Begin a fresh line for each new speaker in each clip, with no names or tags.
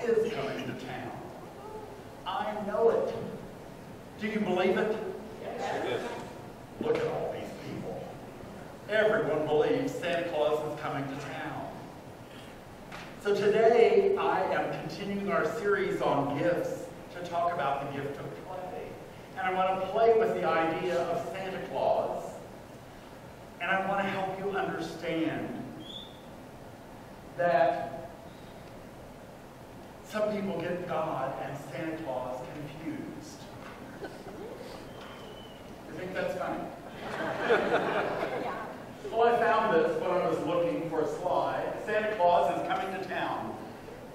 is coming to town. I know it. Do you believe it?
Yes.
Look at all these people. Everyone believes Santa Claus is coming to town. So today I am continuing our series on gifts to talk about the gift of play. And I want to play with the idea of Santa Claus. And I want to help you understand that some people get God and Santa Claus confused. You think that's funny? Well, I found this when I was looking for a slide. Santa Claus is coming to town.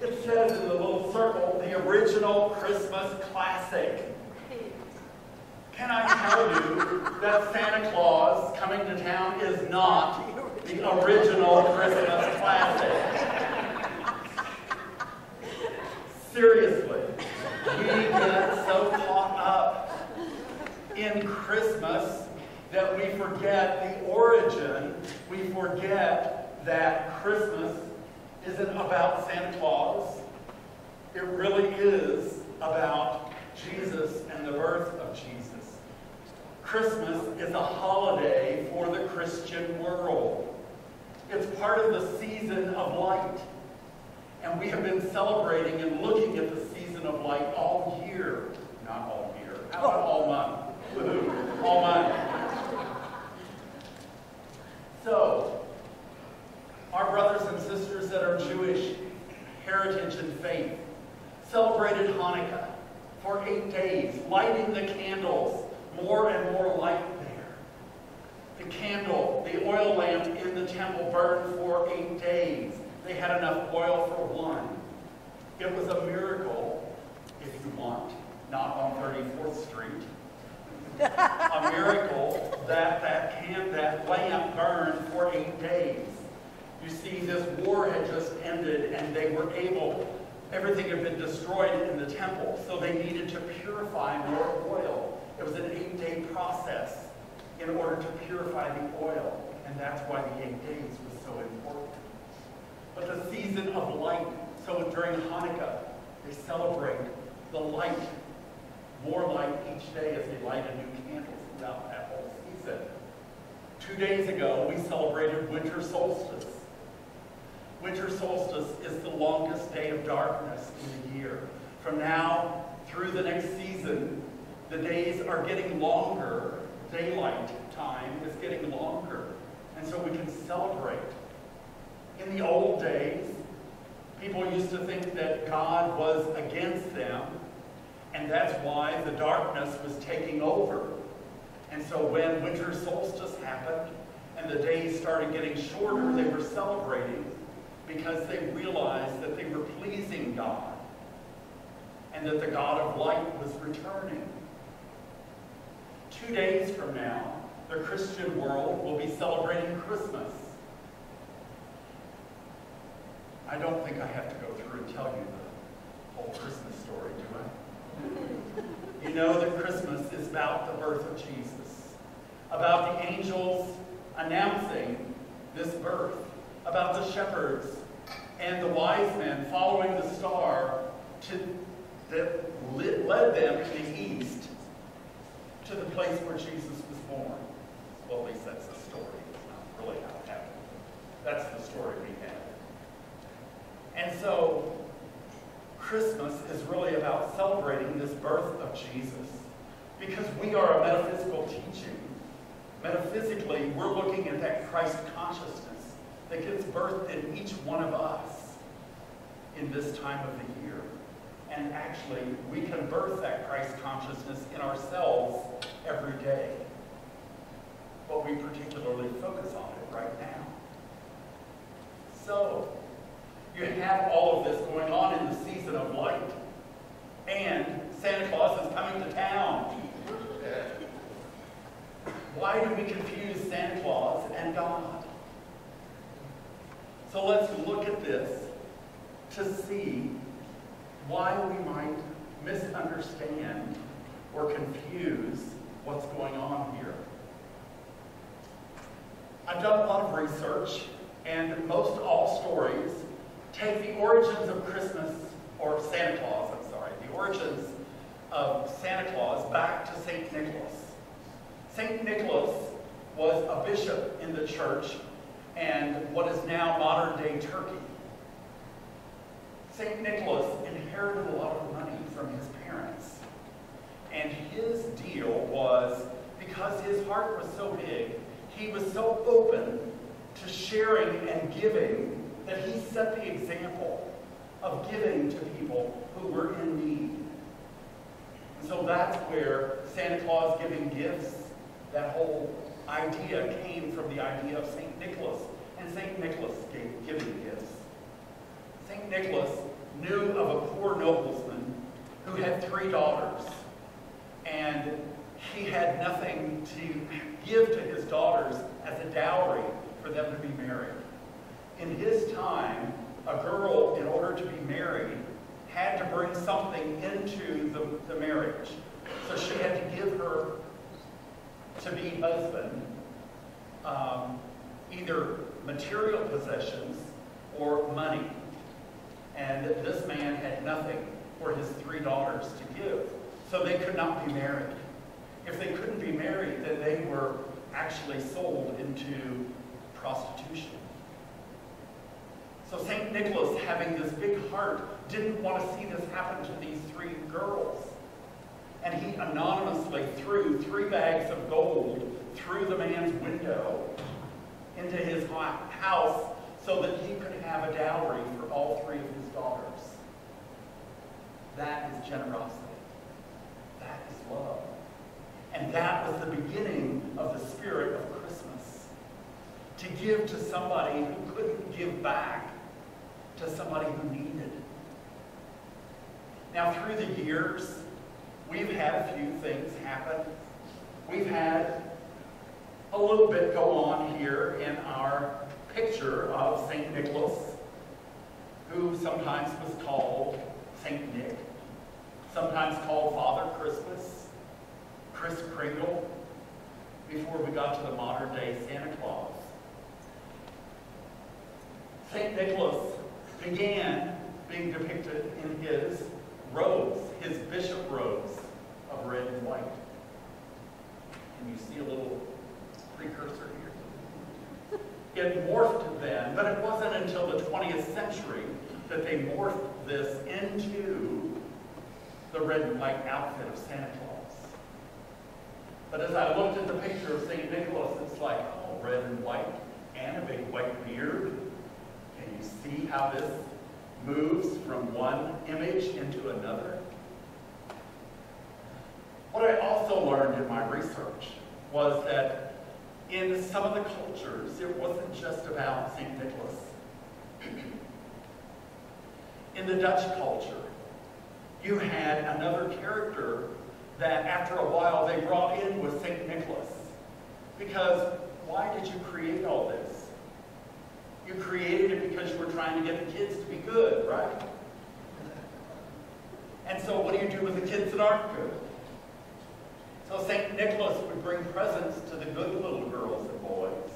It says in the little circle, the original Christmas classic. Can I tell you that Santa Claus coming to town is not the original Christmas classic? Seriously, we get so caught up in Christmas that we forget the origin. We forget that Christmas isn't about Santa Claus. It really is about Jesus and the birth of Jesus. Christmas is a holiday for the Christian world. It's part of the season of light. And we have been celebrating and looking at the season of light all year. Not all year. How about all month? Woohoo. All month. So, our brothers and sisters that are Jewish heritage and faith celebrated Hanukkah for 8 days, lighting the candles, more and more light there. The candle, the oil lamp in the temple burned for 8 days. They had enough oil for one. It was a miracle, if you want, not on 34th Street. A miracle that that lamp burned for 8 days. You see, this war had just ended and they were everything had been destroyed in the temple, so they needed to purify more oil. It was an 8-day process in order to purify the oil, and that's why the 8 days was so important. But the season of light, so during Hanukkah, they celebrate the light, more light each day as they light a new candle throughout that whole season. 2 days ago, we celebrated winter solstice. Winter solstice is the longest day of darkness in the year. From now through the next season, the days are getting longer. Daylight time is getting longer. And so we can celebrate. In the old days, people used to think that God was against them, and that's why the darkness was taking over. And so when winter solstice happened and the days started getting shorter, they were celebrating because they realized that they were pleasing God and that the God of light was returning. 2 days from now, the Christian world will be celebrating Christmas. I don't think I have to go through and tell you the whole Christmas story, do I? You know that Christmas is about the birth of Jesus, about the angels announcing this birth, about the shepherds and the wise men following the star that led them to the east to the place where Jesus was born. Well, at least that's the story. It's not really how it happened. That's the story we have. And so, Christmas is really about celebrating this birth of Jesus because we are a metaphysical teaching. Metaphysically, we're looking at that Christ consciousness that gets birthed in each one of us in this time of the year. And actually, we can birth that Christ consciousness in ourselves every day. But we particularly focus on it right now. So, you have all of this going on in the season of light. And Santa Claus is coming to town. Why do we confuse Santa Claus and God? So let's look at this to see why we might misunderstand or confuse what's going on here. I've done a lot of research, and most all stories take the origins of Christmas or Santa Claus, I'm sorry, the origins of Santa Claus back to St. Nicholas. St. Nicholas was a bishop in the church and what is now modern-day Turkey. St. Nicholas inherited a lot of money from his parents. And his deal was, because his heart was so big, he was so open to sharing and giving that he set the example of giving to people who were in need. And so that's where Santa Claus giving gifts, that whole idea came from the idea of St. Nicholas. And St. Nicholas gave giving gifts. St. Nicholas knew of a poor nobleman who had 3 daughters. And he had nothing to give to his daughters as a dowry for them to be married. In his time, a girl, in order to be married, had to bring something into the marriage. So she had to give her to-be husband either material possessions or money. And this man had nothing for his 3 daughters to give. So they could not be married. If they couldn't be married, then they were actually sold into prostitution. So St. Nicholas, having this big heart, didn't want to see this happen to these 3 girls. And he anonymously threw 3 bags of gold through the man's window into his house so that he could have a dowry for all 3 of his daughters. That is generosity. That is love. And that was the beginning of the spirit of Christmas. To give to somebody who couldn't give back to somebody who needed. Now, through the years, we've had a few things happen. We've had a little bit go on here in our picture of St. Nicholas, who sometimes was called St. Nick, sometimes called Father Christmas, Kris Kringle, before we got to the modern day Santa Claus. St. Nicholas began being depicted in his robes, his bishop robes of red and white. And you see a little precursor here. It morphed then, but it wasn't until the 20th century that they morphed this into the red and white outfit of Santa Claus. But as I looked at the picture of St. Nicholas, it's like, oh, red and white, and a big white beard. Can you see how this moves from one image into another? What I also learned in my research was that in some of the cultures, it wasn't just about St. Nicholas. In the Dutch culture, you had another character that after a while they brought in with St. Nicholas. Because why did you create all this? You created it because you were trying to get the kids to be good, right? And so what do you do with the kids that aren't good? So St. Nicholas would bring presents to the good little girls and boys.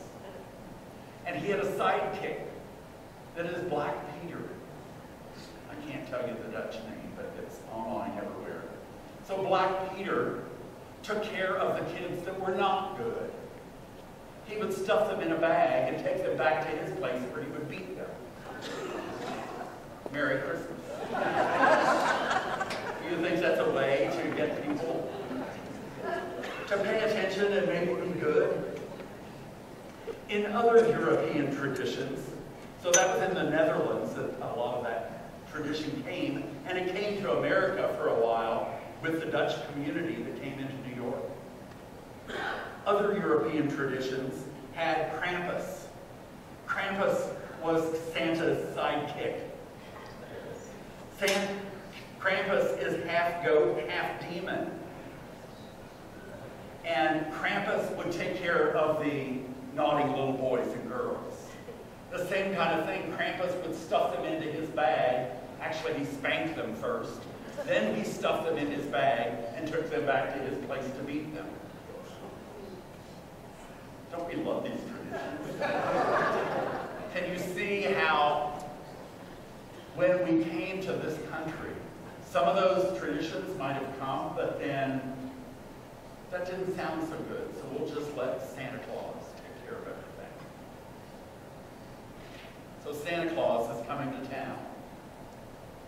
And he had a sidekick that is Black Peter. I can't tell you the Dutch name, but it's online everywhere. So Black Peter took care of the kids that were not good. He would stuff them in a bag and take them back to his place where he would beat them. Merry Christmas. Do you think that's a way to get people to pay attention and make them good? In other European traditions, so that was in the Netherlands that a lot of that tradition came, and it came to America for a while with the Dutch community that came into New York. Other European traditions had Krampus. Krampus was Santa's sidekick. Krampus is half goat, half demon. And Krampus would take care of the naughty little boys and girls. The same kind of thing, Krampus would stuff them into his bag. Actually, he spanked them first. Then he stuffed them in his bag and took them back to his place to beat them. Don't we love these traditions? Can you see how when we came to this country, Some of those traditions might have come, but then that didn't sound so good, so we'll just let Santa Claus take care of everything. So Santa Claus is coming to town.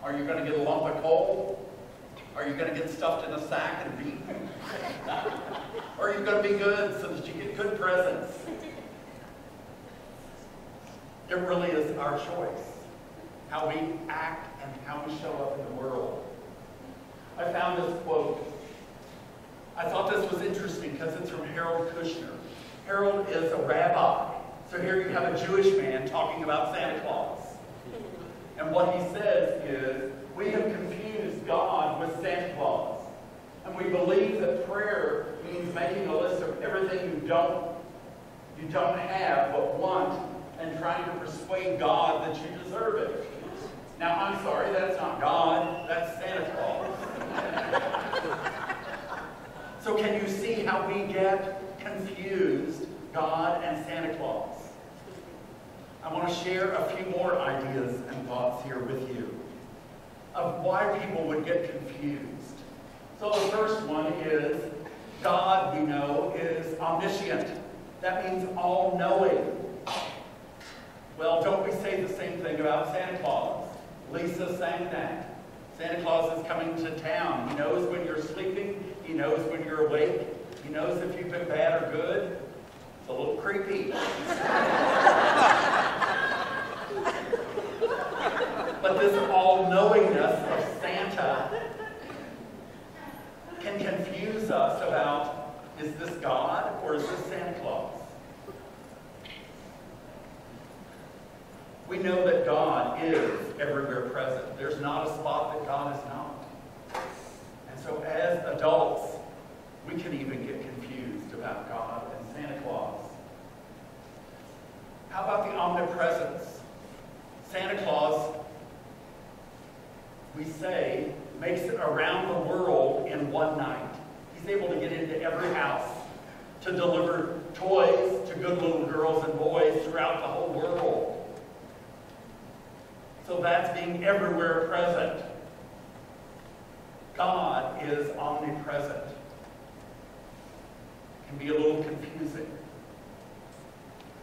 Are you going to get a lump of coal? Are you going to get stuffed in a sack and beaten? Or are you going to be good so that you get good presents? It really is our choice, how we act and how we show up in the world. I found this quote. I thought this was interesting because it's from Harold Kushner. Harold is a rabbi. So here you have a Jewish man talking about Santa Claus. And what he says is, we have confused God with Santa Claus. And we believe that prayer means making a list of everything you don't have but want, and trying to persuade God that you deserve it. Now, I'm sorry, that's not God, that's Santa Claus. So can you see how we get confused, God and Santa Claus? I want to share a few more ideas and thoughts here with you of why people would get confused. So the first one is, God, we know, is omniscient. That means all-knowing. Well, don't we say the same thing about Santa Claus? Lisa sang that. Santa Claus is coming to town. He knows when you're sleeping. He knows when you're awake. He knows if you've been bad or good. It's a little creepy. But this all-knowingness of Santa can confuse us about, is this God or is this Santa Claus? We know that God is everywhere present. There's not a spot that God is not. And so as adults, we can even get confused about God and Santa Claus. How about the omnipresence? Santa Claus, we say, makes it around the world in one night. He's able to get into every house to deliver toys to good little girls and boys throughout the whole world. So that's being everywhere present. God is omnipresent. It can be a little confusing.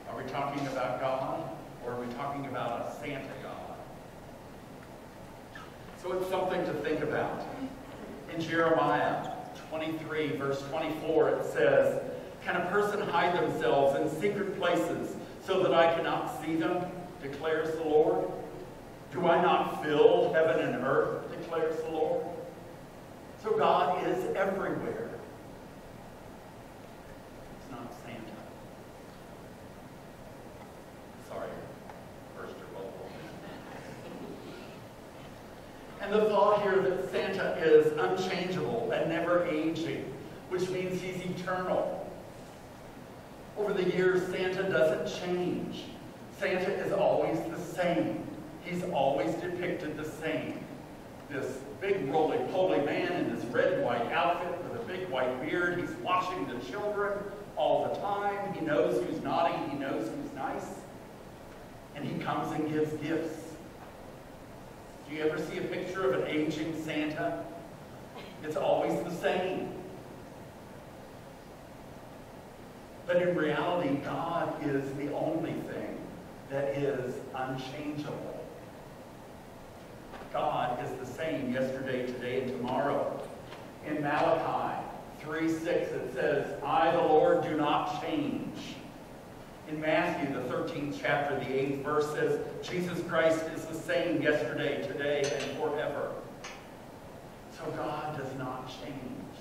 Are we talking about God, or are we talking about a Santa God? So it's something to think about. In Jeremiah 23, verse 24, it says, "Can a person hide themselves in secret places so that I cannot see them, declares the Lord? Do I not fill heaven and earth, declares the Lord?" So God is everywhere. It's not Santa. Sorry, first your local. And the thought here that Santa is unchangeable and never aging, which means he's eternal. Over the years, Santa doesn't change. Santa is always the same. He's always depicted the same. This big roly-poly man in this red and white outfit with a big white beard. He's watching the children all the time. He knows who's naughty. He knows who's nice. And he comes and gives gifts. Do you ever see a picture of an aging Santa? It's always the same. But in reality, God is the only thing that is unchangeable. God is the same yesterday, today, and tomorrow. In Malachi 3:6 it says, "I, the Lord, do not change." In Matthew, the 13th chapter, the 8th verse says, Jesus Christ is the same yesterday, today, and forever. So God does not change.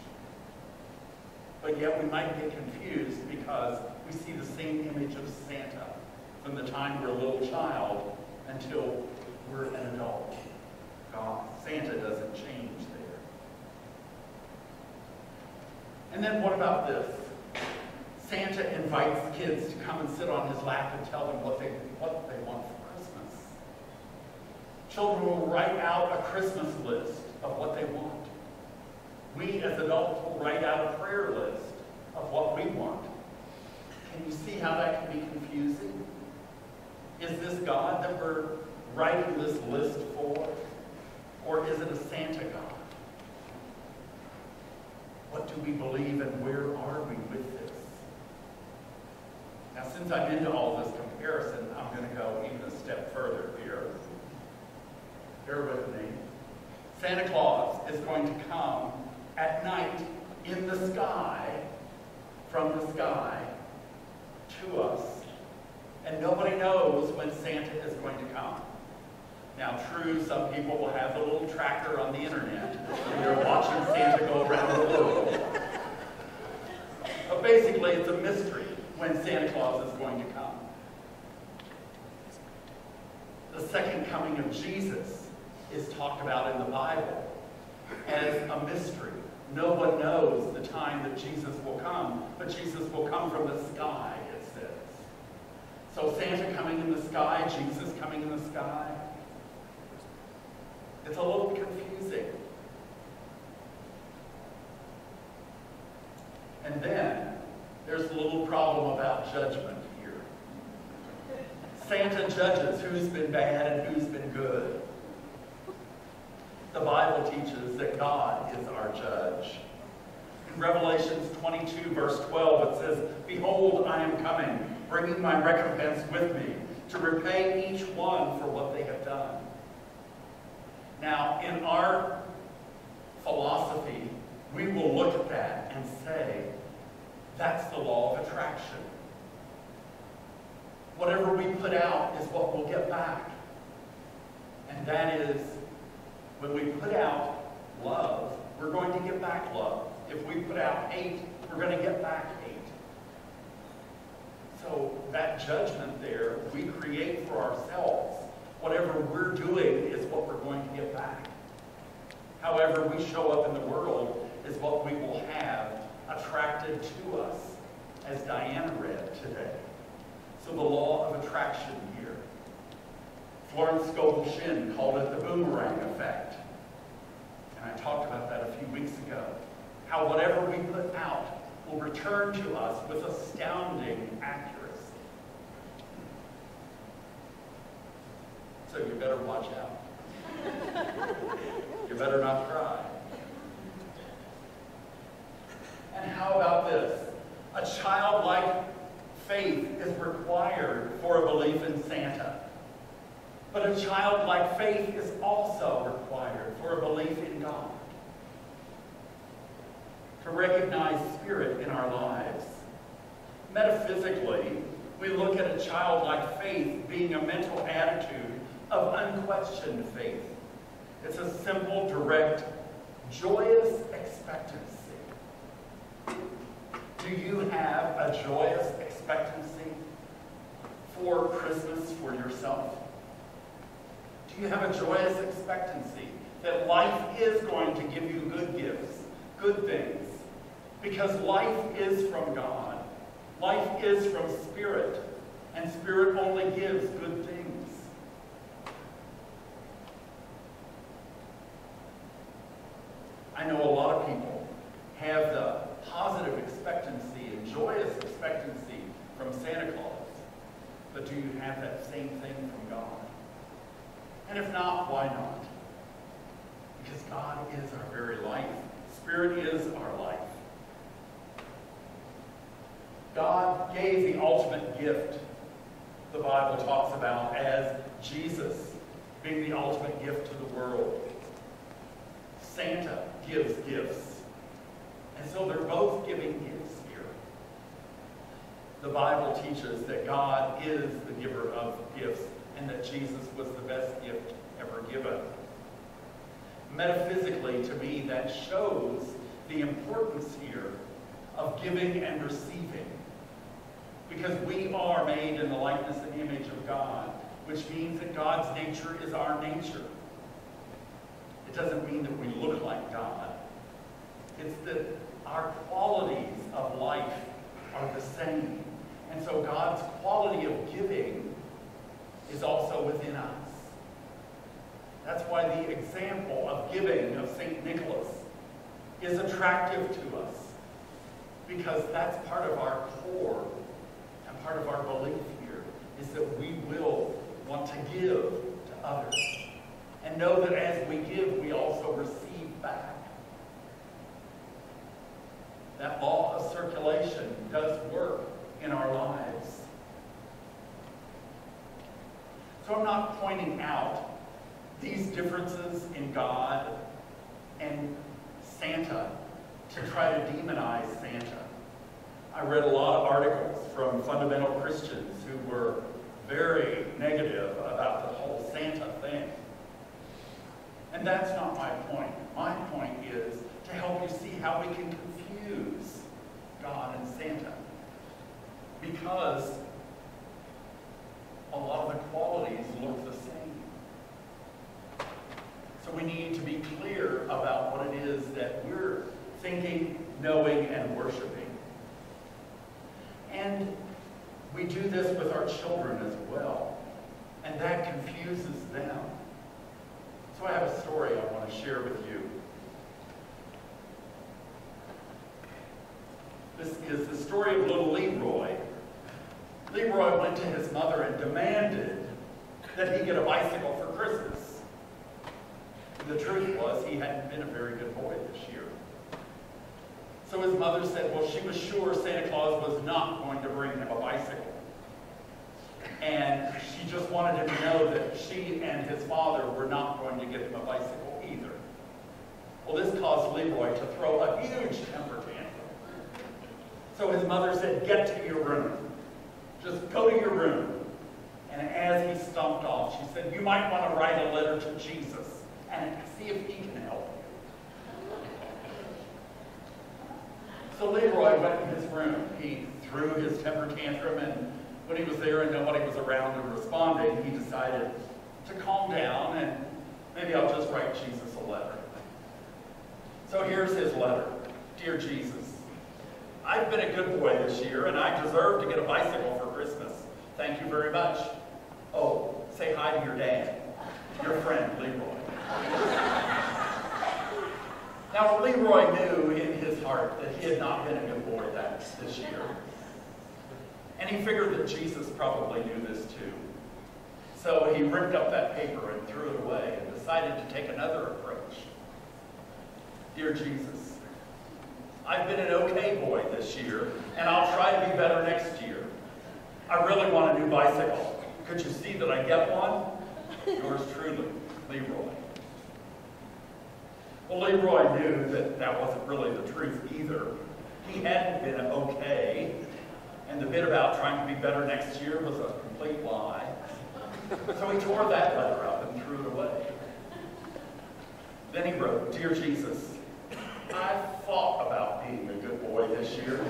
But yet we might get confused because we see the same image of Santa from the time we're a little child until we're an adult. God, Santa doesn't change there. And then what about this? Santa invites kids to come and sit on his lap and tell them what they want for Christmas. Children will write out a Christmas list of what they want. We as adults will write out a prayer list of what we want. Can you see how that can be confusing? Is this God that we're writing this list for? Or is it a Santa God? since I'm into all this comparison, I'm going to go even a step further here. Bear with me. Santa Claus is going to come at night in the sky, from the sky, to us. And nobody knows when Santa is going to come. Now, true, some people will have a little tracker on the internet, and they're watching Santa go around the world. But basically, it's a mystery when Santa Claus is going to come. The second coming of Jesus is talked about in the Bible as a mystery. No one knows the time that Jesus will come, but Jesus will come from the sky, it says. So Santa coming in the sky, Jesus coming in the sky. It's a little confusing. And then there's a little problem about judgment here. Santa judges who's been bad and who's been good. The Bible teaches that God is our judge. In Revelations 22, verse 12, it says, "Behold, I am coming, bringing my recompense with me, to repay each one for what they have done." Now, in our philosophy, we will look at that and say, that's the law of attraction. Whatever we put out is what we'll get back. And that is, when we put out love, we're going to get back love. If we put out hate, we're going to get back hate. So that judgment there, we create for ourselves. Whatever we're doing is what we're going to get back. However we show up in the world is what we will have attracted to us, as Diana read today. So the law of attraction here. Florence Scovel Shinn called it the boomerang effect. And I talked about that a few weeks ago. How whatever we put out will return to us with astounding accuracy. So you better watch out. You better not cry. And how about this? A childlike faith is required for a belief in Santa. But a childlike faith is also required for a belief in God. To recognize spirit in our lives. Metaphysically, we look at a childlike faith being a mental attitude of unquestioned faith. It's a simple, direct, joyous expectancy. Do you have a joyous expectancy for Christmas for yourself? Do you have a joyous expectancy that life is going to give you good gifts, good things? Because life is from God. Life is from Spirit, and Spirit only gives good things. I know a lot of people have the positive expectancy and joyous expectancy from Santa Claus, but do you have that same thing from God? And if not, why not? Because God is our very life. Spirit is our life. God gave the ultimate gift, the Bible talks about, as Jesus being the ultimate gift to the world. Santa gives gifts. And so they're both giving gifts here. The Bible teaches that God is the giver of gifts and that Jesus was the best gift ever given. Metaphysically, to me, that shows the importance here of giving and receiving. Because we are made in the likeness and image of God, which means that God's nature is our nature. It doesn't mean that we look like God. It's that our qualities of life are the same. And so God's quality of giving is also within us. That's why the example of giving of St. Nicholas is attractive to us. Because that's part of our core and part of our belief here is that we will want to give to others. And know that as we give, we also receive back. That law of circulation does work in our lives. So I'm not pointing out these differences in God and Santa to try to demonize Santa. I read a lot of articles from fundamental Christians who were very negative about the whole Santa thing. And that's not my point. My point is to help you see how we can confuse God and Santa. Because a lot of the qualities look the same. So we need to be clear about what it is that we're thinking, knowing, and worshiping. And we do this with our children as well. And that confuses them. So I have a story I want to share with you. This is the story of little Leroy. Leroy went to his mother and demanded that he get a bicycle for Christmas. And the truth was, he hadn't been a very good boy this year. So his mother said, well, she was sure Santa Claus was not going to bring him a bicycle. And she just wanted him to know that she and his father were not going to get him a bicycle either. Well, this caused Leroy to throw a huge temper tantrum. So his mother said, get to your room. Just go to your room. And as he stomped off, she said, you might want to write a letter to Jesus and see if he can help you. So Leroy went to his room. He threw his temper tantrum, and when he was there and nobody was around and responding, he decided to calm down and maybe I'll just write Jesus a letter. So here's his letter. Dear Jesus, I've been a good boy this year and I deserve to get a bicycle for Christmas. Thank you very much. Oh, say hi to your dad, your friend Leroy. Now Leroy knew in his heart that he had not been a good boy this year. And he figured that Jesus probably knew this too. So he ripped up that paper and threw it away and decided to take another approach. Dear Jesus, I've been an okay boy this year, and I'll try to be better next year. I really want a new bicycle. Could you see that I get one? Yours truly, Leroy. Well, Leroy knew that that wasn't really the truth either. He hadn't been okay. And the bit about trying to be better next year was a complete lie. So he tore that letter up and threw it away. Then he wrote, Dear Jesus, I've thought about being a good boy this year.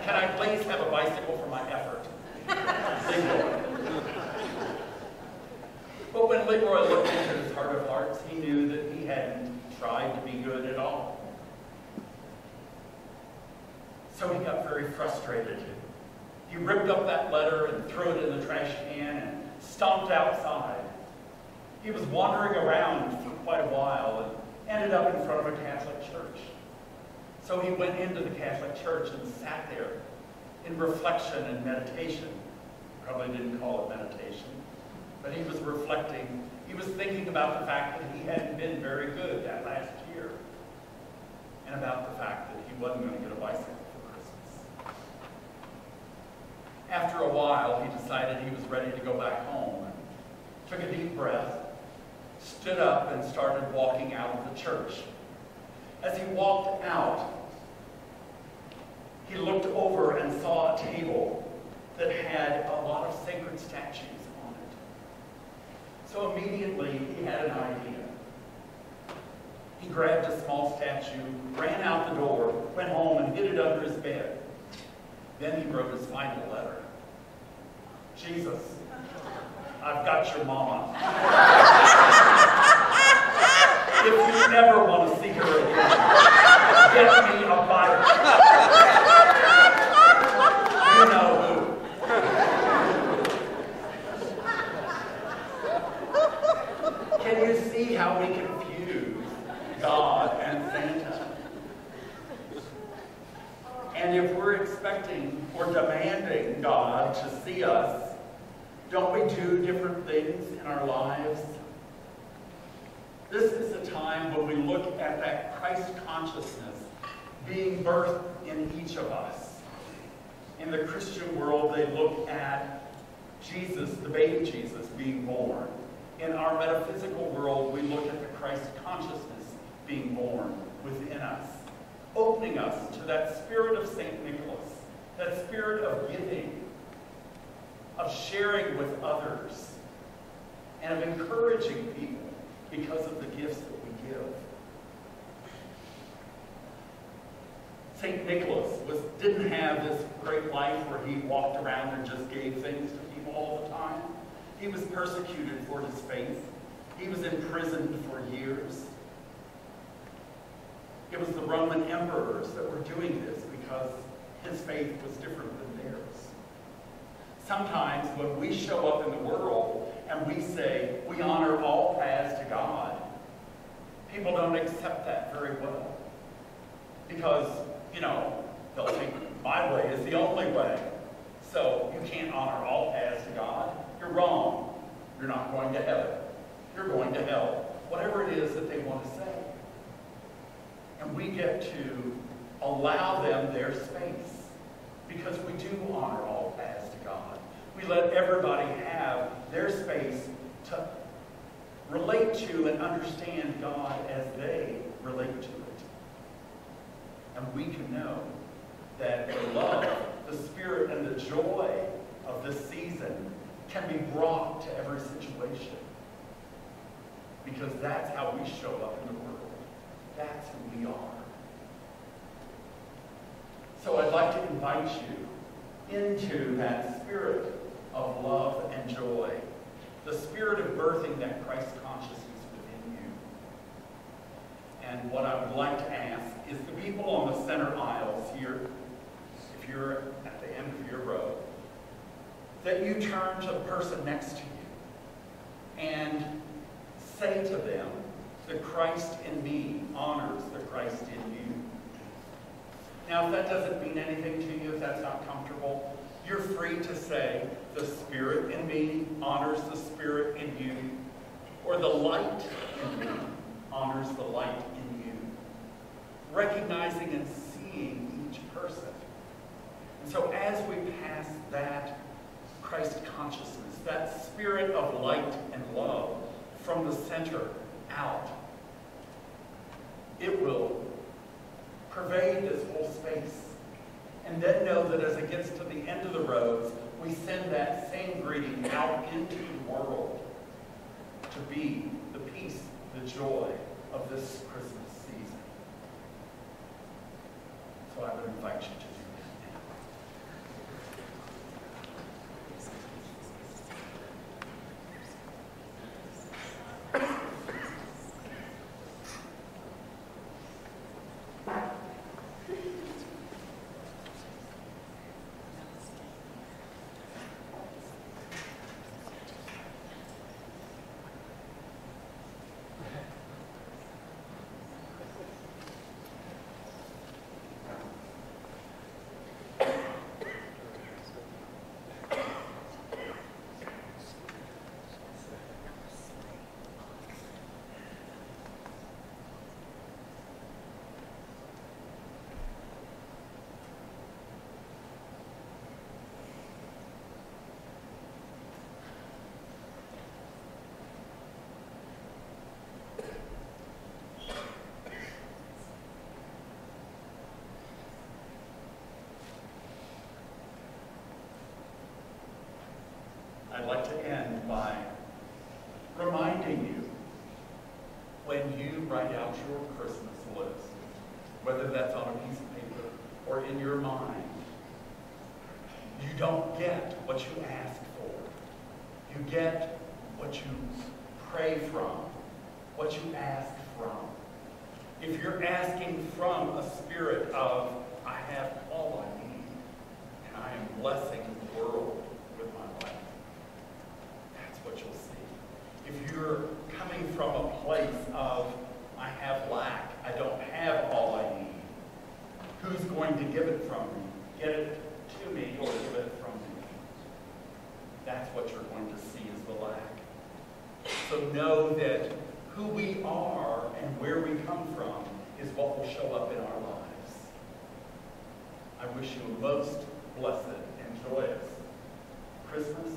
Can I please have a bicycle for my effort? Leroy. But when Leroy looked into his heart of hearts, he knew that he hadn't tried to be good at all. So he got very frustrated. He ripped up that letter and threw it in the trash can and stomped outside. He was wandering around for quite a while and ended up in front of a Catholic church. So he went into the Catholic church and sat there in reflection and meditation. Probably didn't call it meditation, but he was reflecting. He was thinking about the fact that he hadn't been very good that last year, and about the fact that he wasn't going to get a bicycle. After a while, he decided he was ready to go back home, and took a deep breath, stood up, and started walking out of the church. As he walked out, he looked over and saw a table that had a lot of sacred statues on it. So immediately, he had an idea. He grabbed a small statue, ran out the door, went home, and hid it under his bed. Then he wrote his final letter. Jesus, I've got your mama. If you never want to see her again, get me a bike. You know who. Can you see how we confuse God and Santa? And if we're expecting or demanding God to see us, don't we do different things in our lives? This is a time when we look at that Christ consciousness being birthed in each of us. In the Christian world, they look at Jesus, the baby Jesus, being born. In our metaphysical world, we look at the Christ consciousness being born within us, opening us to that spirit of St. Nicholas, that spirit of giving, of sharing with others, and of encouraging people because of the gifts that we give. St. Nicholas didn't have this great life where he walked around and just gave things to people all the time. He was persecuted for his faith. He was imprisoned for years. It was the Roman emperors that were doing this because his faith was different than theirs. Sometimes when we show up in the world and we say we honor all paths to God, people don't accept that very well. Because, they'll think my way is the only way. So you can't honor all paths to God. You're wrong. You're not going to heaven. You're going to hell. Whatever it is that they want to say. And we get to allow them their space because we do honor all paths to God. We let everybody have their space to relate to and understand God as they relate to it. And we can know that the love, the spirit, and the joy of this season can be brought to every situation. Because that's how we show up in the world. That's who we are. So I'd like to invite you into that spirit of love and joy, the spirit of birthing that Christ consciousness within you. And what I would like to ask is the people on the center aisles here, if you're at the end of your row, that you turn to the person next to you and say to them, the Christ in me honors the Christ in you. Now, if that doesn't mean anything to you, if that's not comfortable, you're free to say, the Spirit in me honors the Spirit in you, or the light in me honors the light in you. Recognizing and seeing each person. And so as we pass that Christ consciousness, that spirit of light and love from the center out, it will pervade this whole space. And then know that as it gets to the end of the roads, we send that same greeting out into the world to be the peace, the joy of this Christmas season. So I would invite you to do I'd like to end by reminding you, when you write out your Christmas list, whether that's on a piece of paper or in your mind, you don't get what you ask for. You get what you pray from, what you ask from. If you're asking from a spirit of, I have all I need, and I am blessing the world with my life, what you'll see. If you're coming from a place of, I have lack, I don't have all I need, who's going to give it from me? Get it to me or give it from me? That's what you're going to see is the lack. So know that who we are and where we come from is what will show up in our lives. I wish you a most blessed and joyous Christmas